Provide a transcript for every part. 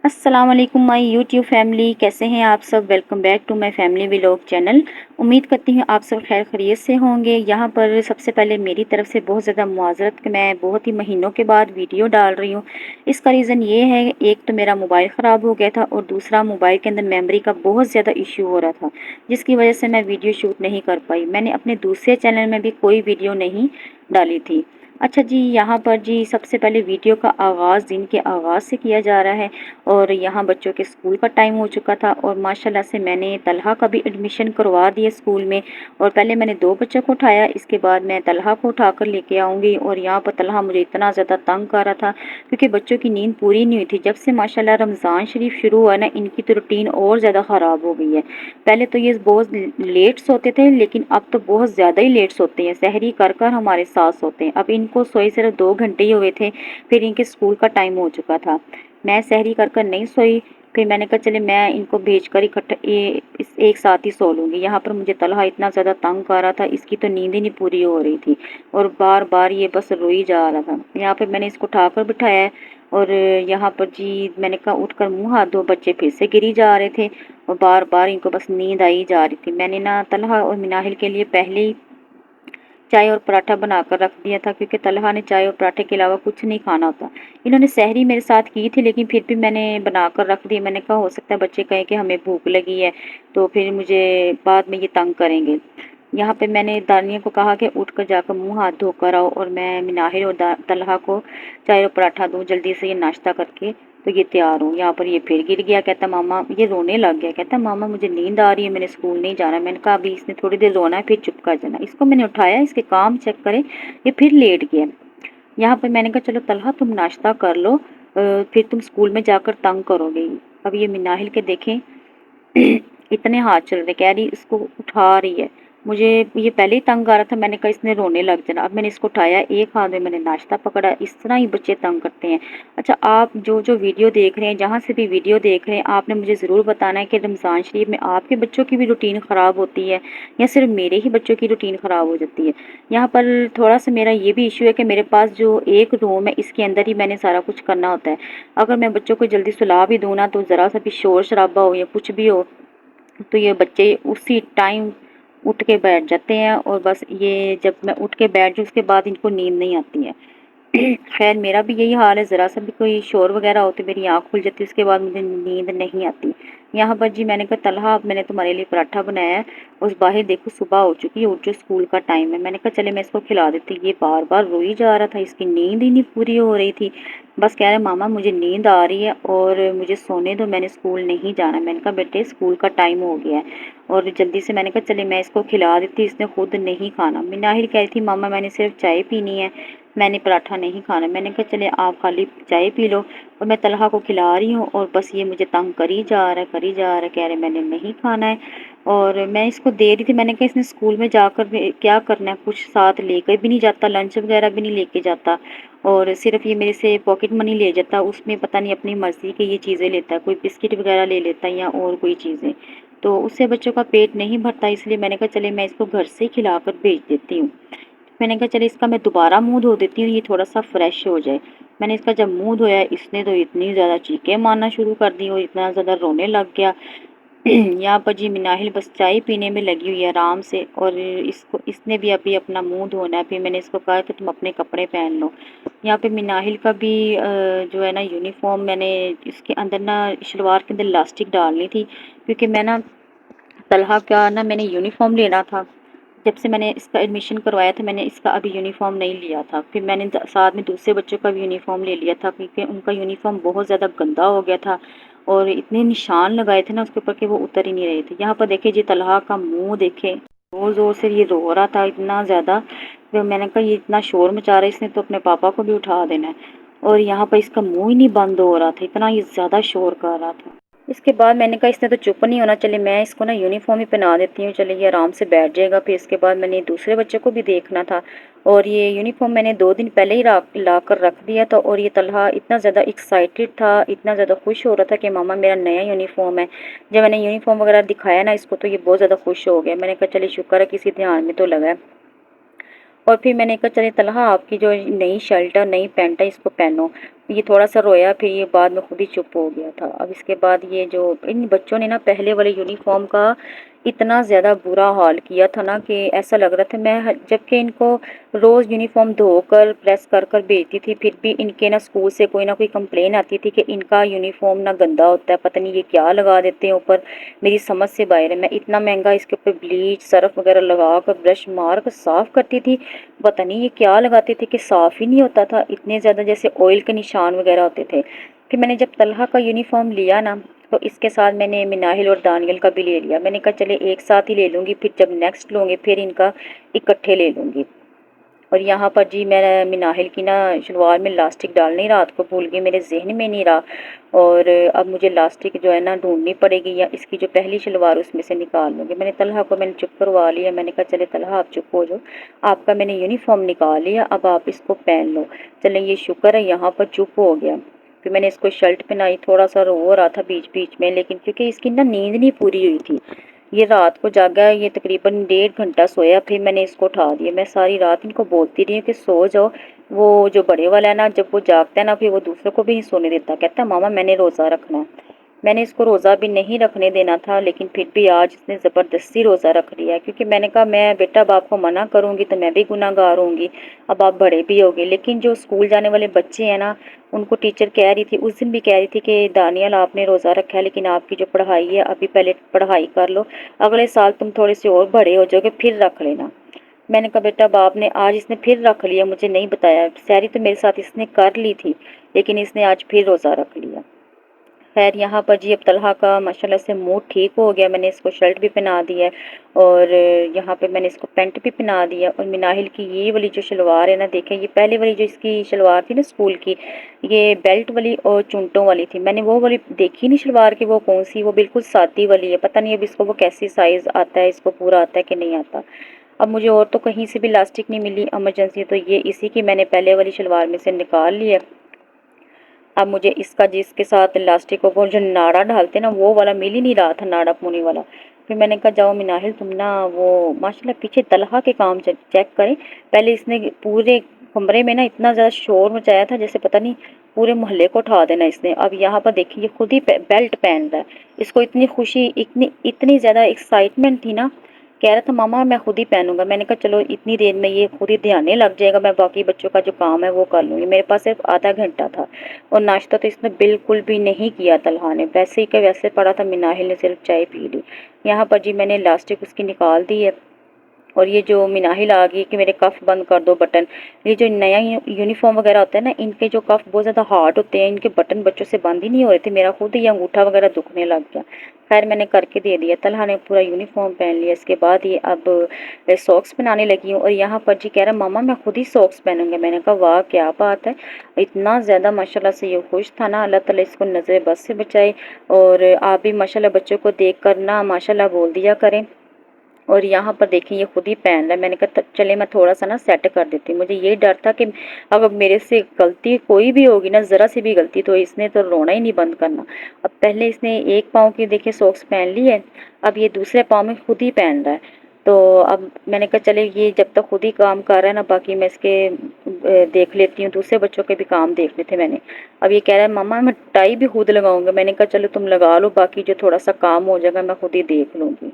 अस्सलाम वालेकुम my YouTube family, कैसे हैं आप सब। Welcome back to my family vlog channel. उम्मीद करती हूँ आप सब खैर खैरियत से होंगे। यहाँ पर सबसे पहले मेरी तरफ से बहुत ज़्यादा मुआज़रत कि मैं बहुत ही महीनों के बाद वीडियो डाल रही हूँ। इसका रीज़न ये है, एक तो मेरा मोबाइल ख़राब हो गया था और दूसरा मोबाइल के अंदर मेमोरी का बहुत ज़्यादा इशू हो रहा था, जिसकी वजह से मैं वीडियो शूट नहीं कर पाई। मैंने अपने दूसरे चैनल में भी कोई वीडियो नहीं डाली थी। अच्छा जी, यहाँ पर जी सबसे पहले वीडियो का आगाज़ दिन के आगाज़ से किया जा रहा है और यहाँ बच्चों के स्कूल का टाइम हो चुका था और माशाल्लाह से मैंने तलहा का भी एडमिशन करवा दिया स्कूल में। और पहले मैंने 2 बच्चों को उठाया, इसके बाद मैं तलहा को उठाकर लेके आऊँगी। और यहाँ पर तलहा मुझे इतना ज़्यादा तंग कर रहा था क्योंकि बच्चों की नींद पूरी नहीं हुई थी। जब से माशाल्लाह रमज़ान शरीफ शुरू हुआ ना, इनकी तो रूटीन और ज़्यादा ख़राब हो गई है। पहले तो ये बहुत लेट सोते थे, लेकिन अब तो बहुत ज़्यादा ही लेट सोते हैं। सहरी कर कर हमारे साथ सोते हैं। अब इनको सोए सिर्फ 2 घंटे ही हुए थे, फिर इनके स्कूल का टाइम हो चुका था। मैं सहरी कर कर नहीं सोई, फिर मैंने कहा चले मैं इनको भेज कर इकट्ठा एक साथ ही सो लूँगी। यहाँ पर मुझे तलहा इतना ज़्यादा तंग कर रहा था, इसकी तो नींद ही नहीं पूरी हो रही थी और बार बार ये बस रोई जा रहा था। यहाँ पे मैंने इसको उठाकर बिठाया है और यहाँ पर जी मैंने कहा उठकर मुँह हाथ धो, बच्चे फिर से गिरी जा रहे थे और बार बार इनको बस नींद आई जा रही थी। मैंने ना तलहा और मिनाहिल के लिए पहले ही चाय और पराठा बनाकर रख दिया था क्योंकि तलहा ने चाय और पराठे के अलावा कुछ नहीं खाना होता। इन्होंने सहरी मेरे साथ की थी, लेकिन फिर भी मैंने बनाकर रख दी। मैंने कहा हो सकता है बच्चे कहें कि हमें भूख लगी है तो फिर मुझे बाद में ये तंग करेंगे। यहाँ पे मैंने दानिया को कहा कि उठकर जाकर मुंह हाथ धोकर आओ और मैं मिनाहिल और तलहा को चाय और पराठा दूँ जल्दी से, ये नाश्ता करके तो ये तैयार हूँ। यहाँ पर ये फिर गिर गया, कहता मामा, ये रोने लग गया, कहता मामा मुझे नींद आ रही है, मैंने स्कूल नहीं जाना। मैंने कहा अभी इसने थोड़ी देर रोना है, फिर चुप कर जाना। इसको मैंने उठाया, इसके काम चेक करे, ये फिर लेट गया। यहाँ पर मैंने कहा चलो तलहा तुम नाश्ता कर लो, फिर तुम स्कूल में जाकर तंग करोगे। अब ये मिनाहिल के देखें इतने हाथ चल रहे, कह रही इसको उठा रही है। मुझे ये पहले ही तंग आ रहा था, मैंने कहा इसने रोने लग जाना। अब मैंने इसको उठाया, एक हाथ में मैंने नाश्ता पकड़ा। इस तरह ही बच्चे तंग करते हैं। अच्छा, आप जो जो वीडियो देख रहे हैं, जहाँ से भी वीडियो देख रहे हैं, आपने मुझे ज़रूर बताना है कि रमज़ान शरीफ में आपके बच्चों की भी रूटीन ख़राब होती है या सिर्फ मेरे ही बच्चों की रूटीन ख़राब हो जाती है। यहाँ पर थोड़ा सा मेरा ये भी इशू है कि मेरे पास जो एक रूम है, इसके अंदर ही मैंने सारा कुछ करना होता है। अगर मैं बच्चों को जल्दी सुला भी दूँ ना, तो ज़रा सा भी शोर शराबा हो या कुछ भी हो तो ये बच्चे उसी टाइम उठ के बैठ जाते हैं और बस ये जब मैं उठ के बैठ जाऊँ उसके बाद इनको नींद नहीं आती है। खैर मेरा भी यही हाल है, ज़रा सा भी कोई शोर वगैरह हो तो मेरी आँख खुल जाती है, उसके बाद मुझे नींद नहीं आती। यहाँ पर जी मैंने कहा तलहा अब मैंने तुम्हारे लिए पराठा बनाया है, उस बाहर देखो सुबह हो चुकी है, उठ जो स्कूल का टाइम है। मैंने कहा चले मैं इसको खिला देती। ये बार बार रोई जा रहा था, इसकी नींद ही नहीं पूरी हो रही थी। बस कह रहे मामा मुझे नींद आ रही है और मुझे सोने दो, मैंने स्कूल नहीं जाना। मैंने कहा बेटे स्कूल का टाइम हो गया है और जल्दी से मैंने कहा चले मैं इसको खिला देती, इसने खुद नहीं खाना। मिनाहिल कह रही थी मामा मैंने सिर्फ चाय पीनी है, मैंने पराठा नहीं खाना। मैंने कहा चले आप खाली चाय पी लो और मैं तलहा को खिला रही हूँ और बस ये मुझे तंग करी जा रहा है, करी जा रहा है, कह रहे मैंने नहीं खाना है। और मैं इसको दे रही थी, मैंने कहा इसने स्कूल में जाकर क्या करना है, कुछ साथ लेकर भी नहीं जाता, लंच वगैरह भी नहीं लेके जाता और सिर्फ ये मेरे से पॉकेट मनी ले जाता, उसमें पता नहीं अपनी मर्ज़ी की ये चीज़ें लेता है, कोई बिस्किट वगैरह ले लेता है या और कोई चीज़ें, तो उससे बच्चों का पेट नहीं भरता। इसलिए मैंने कहा चले मैं इसको घर से खिला कर भेज देती हूँ। मैंने कहा चले इसका मैं दोबारा मुँह धो देती हूँ, ये थोड़ा सा फ्रेश हो जाए। मैंने इसका जब मुँह धोया, इसने तो इतनी ज़्यादा चीखें मारना शुरू कर दी और इतना ज़्यादा रोने लग गया। यहाँ पर जी मिनाहिल बस चाय पीने में लगी हुई है आराम से और इसने भी अभी अपना मुंह धोना है। फिर मैंने इसको कहा कि तुम अपने कपड़े पहन लो। यहाँ पे मिनाहिल का भी जो है ना यूनिफॉर्म, मैंने इसके अंदर ना शलवार के अंदर इलास्टिक डालनी थी क्योंकि मैं ना तलहा का ना मैंने यूनिफॉर्म लेना था। जब से मैंने इसका एडमिशन करवाया था, मैंने इसका अभी यूनिफॉर्म नहीं लिया था। फिर मैंने साथ में दूसरे बच्चों का भी यूनिफॉर्म ले लिया था क्योंकि उनका यूनिफॉर्म बहुत ज़्यादा गंदा हो गया था और इतने निशान लगाए थे ना उसके ऊपर कि वो उतर ही नहीं रहे थे। यहाँ पर देखिए जी तलहा का मुंह देखे, ज़ोर ज़ोर से ये रो रहा था इतना ज़्यादा। फिर मैंने कहा ये इतना शोर मचा रहा है, इसने तो अपने पापा को भी उठा देना है। और यहाँ पर इसका मुंह ही नहीं बंद हो रहा था, इतना ये ज़्यादा शोर कर रहा था। इसके बाद मैंने कहा इसने तो चुप नहीं होना, चले मैं इसको ना यूनिफॉर्म ही पहना देती हूँ, चले ये आराम से बैठ जाएगा। फिर इसके बाद मैंने दूसरे बच्चे को भी देखना था और ये यूनिफॉर्म मैंने 2 दिन पहले ही ला कर रख दिया था। और ये तलहा इतना ज़्यादा एक्साइटेड था, इतना ज़्यादा खुश हो रहा था कि मामा मेरा नया यूनिफॉर्म है। जब मैंने यूनिफॉर्म वगैरह दिखाया ना इसको तो ये बहुत ज़्यादा खुश हो गया। मैंने कहा चलिए शुक्र है किसी ध्यान में तो लगा है। और फिर मैंने कहा चले तलहा आपकी जो नई शर्ट है नई पैंट है इसको पहनो। ये थोड़ा सा रोया, फिर ये बाद में खुद ही चुप हो गया था। अब इसके बाद ये जो इन बच्चों ने ना पहले वाले यूनिफॉर्म का इतना ज़्यादा बुरा हाल किया था ना कि ऐसा लग रहा था जबकि इनको रोज़ यूनिफॉर्म धोकर प्रेस कर कर भेजती थी, फिर भी इनके ना स्कूल से कोई ना कोई कंप्लेन आती थी कि इनका यूनिफॉर्म ना गंदा होता है, पता नहीं ये क्या लगा देते हैं ऊपर। मेरी समझ से बाहर है। मैं इतना महंगा इसके ऊपर ब्लीच सर्फ वगैरह लगा कर ब्रश मार कर साफ़ करती थी, पता नहीं ये क्या लगाते थे कि साफ़ ही नहीं होता था, इतने ज़्यादा जैसे ऑयल के निशान वगैरह होते थे। फिर मैंने जब तलहा का यूनिफॉर्म लिया ना, तो इसके साथ मैंने मिनाहिल और दानियल का भी ले लिया। मैंने कहा चले एक साथ ही ले लूँगी, फिर जब नेक्स्ट लूँगी फिर इनका इकट्ठे ले लूँगी। और यहाँ पर जी मैं मिनाहिल की ना शलवार में इलास्टिक डालनी रात को भूल गई, मेरे जहन में नहीं रहा। और अब मुझे इलास्टिक जो है ना ढूंढनी पड़ेगी, या इसकी जो पहली शलवार उसमें से निकाल लूँगी। मैंने तलहा को मैंने चुप करवा लिया। मैंने कहा चले तलहा आप चुप हो जाओ, आपका मैंने यूनिफॉर्म निकाल लिया, अब आप इसको पहन लो। चले ये शुक्र है यहाँ पर चुप हो गया। फिर मैंने इसको शर्ट पहनाई, थोड़ा सा रो रहा था बीच बीच में, लेकिन क्योंकि इसकी ना नींद नहीं पूरी हुई थी, ये रात को जागा है, ये तकरीबन 1.5 घंटा सोया। फिर मैंने इसको उठा दिया। मैं सारी रात इनको बोलती रही हूँ कि सो जाओ। वो जो बड़े वाला है ना, जब वो जागता है ना फिर वो दूसरों को भी नहीं सोने देता, कहता है मामा मैंने रोज़ा रखना है। मैंने इसको रोज़ा भी नहीं रखने देना था, लेकिन फिर भी आज इसने ज़बरदस्ती रोज़ा रख लिया है, क्योंकि मैंने कहा मैं बेटा अब आपको मना करूँगी तो मैं भी गुनाहगार होंगी, अब आप बड़े भी होगे। लेकिन जो स्कूल जाने वाले बच्चे हैं ना, उनको टीचर कह रही थी, उस दिन भी कह रही थी कि दानियल आपने रोज़ा रखा है, लेकिन आपकी जो पढ़ाई है अभी पहले पढ़ाई कर लो, अगले साल तुम थोड़े से और बड़े हो जाओगे फिर रख लेना। मैंने कहा बेटा बाप ने आज इसने फिर रख लिया, मुझे नहीं बताया। सैरी तो मेरे साथ इसने कर ली थी, लेकिन इसने आज फिर रोज़ा रख लिया। खैर यहाँ पर जी अब तलहा का माशाल्लाह से मूड ठीक हो गया। मैंने इसको शर्ट भी पहना दी है, और यहाँ पे मैंने इसको पैंट भी पहना दिया। और मिनाहिल की ये वाली जो शलवार है ना, देखें ये पहले वाली जो इसकी शलवार थी ना स्कूल की, ये बेल्ट वाली और चुनटों वाली थी। मैंने वो वाली देखी नहीं शलवार की वो कौन सी, वो बिल्कुल सादी वाली है। पता नहीं अब इसको वो कैसी साइज़ आता है, इसको पूरा आता है कि नहीं आता। अब मुझे और तो कहीं से भी इलास्टिक नहीं मिली इमरजेंसी, तो ये इसी की मैंने पहले वाली शलवार में से निकाल लिया। अब मुझे इसका जिसके साथ इलास्टिक को जो नाड़ा डालते ना वो वाला मिल ही नहीं रहा था, नाड़ा पुनी वाला। फिर मैंने कहा जाओ मिनाहिल तुम ना वो माशाल्लाह पीछे तलहा के काम चेक करें। पहले इसने पूरे कमरे में ना इतना ज़्यादा शोर मचाया था जैसे पता नहीं पूरे मोहल्ले को उठा देना इसने। अब यहाँ पर देखिए ये खुद ही बेल्ट पहन रहा है, इसको इतनी खुशी इतनी इतनी ज़्यादा एक्साइटमेंट थी ना, कह रहा था मामा मैं खुद ही पहनूंगा। मैंने कहा चलो इतनी देर में ये खुद ही ध्यान लग जाएगा, मैं बाकी बच्चों का जो काम है वो कर लूँगी। मेरे पास सिर्फ आधा घंटा था, और नाश्ता तो इसने बिल्कुल भी नहीं किया तलहा ने, वैसे ही का वैसे पड़ा था। मिनाहिल ने सिर्फ चाय पी ली। यहाँ पर जी मैंने इलास्टिक उसकी निकाल दी है, और ये जो मिनाहिल आ गई कि मेरे कफ बंद कर दो बटन। ये जो नया यूनिफॉर्म वगैरह होता है ना, इनके जो कफ बहुत ज़्यादा हार्ड होते हैं, इनके बटन बच्चों से बंद ही नहीं हो रहे थे, मेरा खुद ही अंगूठा वगैरह दुखने लग गया। खैर मैंने करके दे दिया, तलहा ने पूरा यूनिफॉर्म पहन लिया। इसके बाद ये अब सॉक्स बनाने लगी हूँ, और यहाँ पर जी कह रहा मामा मैं खुद ही सॉक्स पहनूंगा। मैंने कहा वाह क्या बात है, इतना ज़्यादा माशाल्लाह से ये खुश था ना, अल्लाह ताला इसको नज़र बस से बचाए। और आप भी माशाल्लाह बच्चों को देख कर ना माशाल्लाह बोल दिया करें। और यहाँ पर देखिए ये खुद ही पहन रहा है। मैंने कहा चले मैं थोड़ा सा ना सेट कर देती हूँ, मुझे ये डर था कि अगर मेरे से गलती कोई भी होगी ना, ज़रा सी भी गलती, तो इसने तो रोना ही नहीं बंद करना। अब पहले इसने एक पाँव की देखिए सॉक्स पहन ली है, अब ये दूसरे पाँव में खुद ही पहन रहा है। तो अब मैंने कहा चले ये जब तक खुद ही काम कर रहा है ना, बाकी मैं इसके देख लेती हूँ, दूसरे बच्चों के भी काम देखने थे मैंने। अब ये कह रहा है मम्मा मैं टाई भी खुद लगाऊंगा। मैंने कहा चलो तुम लगा लो, बाकी जो थोड़ा सा काम हो जाएगा मैं खुद ही देख लूँगी।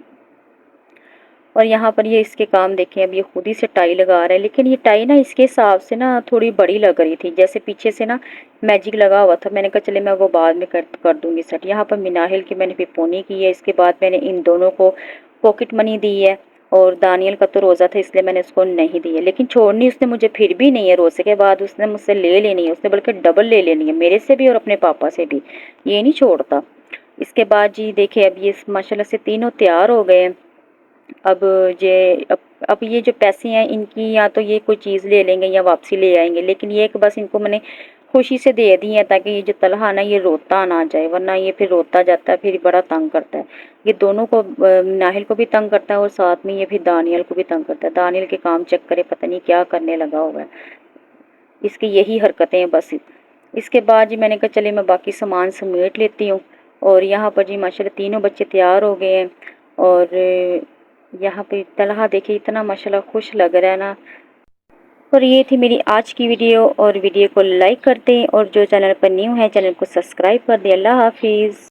और यहाँ पर ये इसके काम देखें, अब ये खुद ही से टाई लगा रहा है, लेकिन ये टाई ना इसके हिसाब से ना थोड़ी बड़ी लग रही थी, जैसे पीछे से ना मैजिक लगा हुआ था। मैंने कहा चले मैं वो बाद में कर दूंगी सेट। यहाँ पर मिनाहिल की मैंने पिपोनी की है, इसके बाद मैंने इन दोनों को पॉकेट मनी दी है। और दानियल का तो रोज़ा था इसलिए मैंने उसको नहीं दी है, लेकिन छोड़नी उसने मुझे फिर भी नहीं है। रोज़े के बाद उसने मुझसे ले लेनी है, उसने बल्कि डबल ले लेनी है, मेरे से भी और अपने पापा से भी, ये नहीं छोड़ता। इसके बाद जी देखिए अब ये माशाल्लाह से तीनों तैयार हो गए हैं। अब ये अब ये जो पैसे हैं इनकी, या तो ये कोई चीज़ ले लेंगे या वापसी ले आएंगे, लेकिन ये कि बस इनको मैंने खुशी से दे दी है, ताकि ये जो तलहा ना ये रोता ना जाए, वरना ये फिर रोता जाता है, फिर बड़ा तंग करता है। ये दोनों को नाहिल को भी तंग करता है, और साथ में ये फिर दानियल को भी तंग करता है। दानियल के काम चेक करे, पता नहीं क्या करने लगा हुआ है, इसकी यही हरकतें हैं बस। इसके बाद जी मैंने कहा चले मैं बाकी सामान समेट लेती हूँ। और यहाँ पर जी माशाल्लाह तीनों बच्चे तैयार हो गए हैं। और यहाँ पे तलहा देखिए इतना माशाल्लाह खुश लग रहा है ना। और ये थी मेरी आज की वीडियो, और वीडियो को लाइक कर दें और जो चैनल पर न्यू है चैनल को सब्सक्राइब कर दें। अल्लाह हाफिज़।